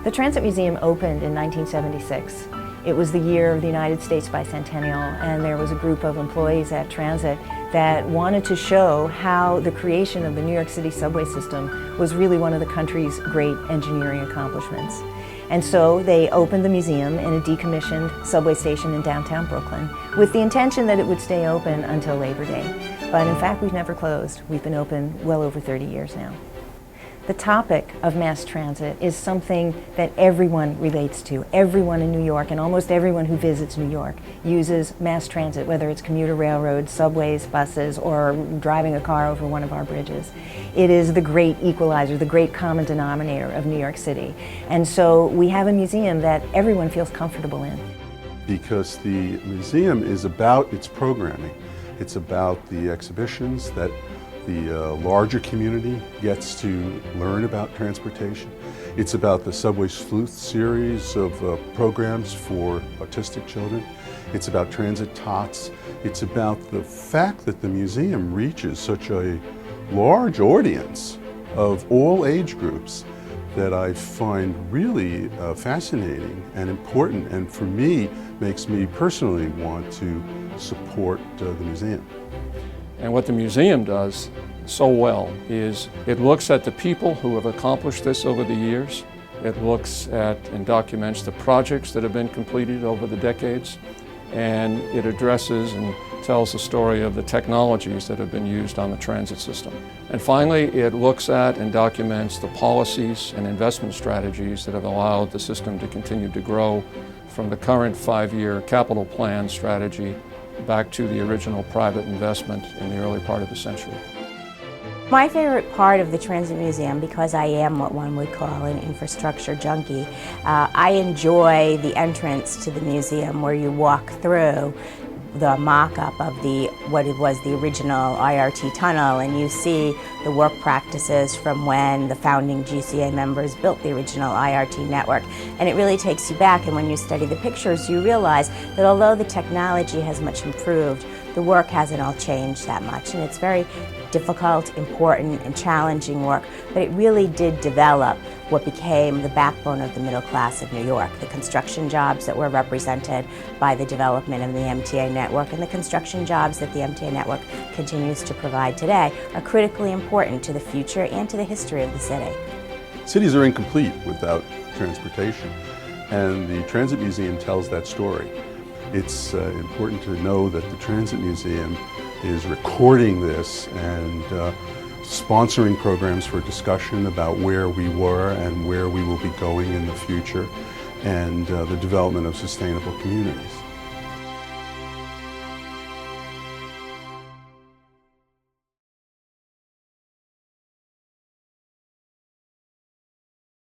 The Transit Museum opened in 1976. It was the year of the United States bicentennial, and there was a group of employees at Transit that wanted to show how the creation of the New York City subway system was really one of the country's great engineering accomplishments. And so they opened the museum in a decommissioned subway station in downtown Brooklyn with the intention that it would stay open until Labor Day. But in fact, we've never closed. We've been open well over 30 years now. The topic of mass transit is something that everyone relates to. Everyone in New York and almost everyone who visits New York uses mass transit, whether it's commuter railroads, subways, buses, or driving a car over one of our bridges. It is the great equalizer, the great common denominator of New York City. And so we have a museum that everyone feels comfortable in. Because the museum is about its programming. It's about the exhibitions that the larger community gets to learn about transportation. It's about the Subway Sleuth series of programs for autistic children. It's about transit tots. It's about the fact that the museum reaches such a large audience of all age groups that I find really fascinating and important, and for me makes me personally want to support the museum. And what the museum does so well is it looks at the people who have accomplished this over the years. It looks at and documents the projects that have been completed over the decades, and it addresses and tells the story of the technologies that have been used on the transit system. And finally, it looks at and documents the policies and investment strategies that have allowed the system to continue to grow from the current 5-year capital plan strategy back to the original private investment in the early part of the century. My favorite part of the Transit Museum, because I am what one would call an infrastructure junkie, I enjoy the entrance to the museum where you walk through the mock-up of what it was the original IRT tunnel, and you see the work practices from when the founding GCA members built the original IRT network. And it really takes you back, and when you study the pictures you realize that although the technology has much improved, the work hasn't all changed that much, and it's very difficult, important, and challenging work, but it really did develop what became the backbone of the middle class of New York. The construction jobs that were represented by the development of the MTA network and the construction jobs that the MTA network continues to provide today are critically important to the future and to the history of the city. Cities are incomplete without transportation, and the Transit Museum tells that story. It's important to know that the Transit Museum is recording this and sponsoring programs for discussion about where we were and where we will be going in the future, and the development of sustainable communities.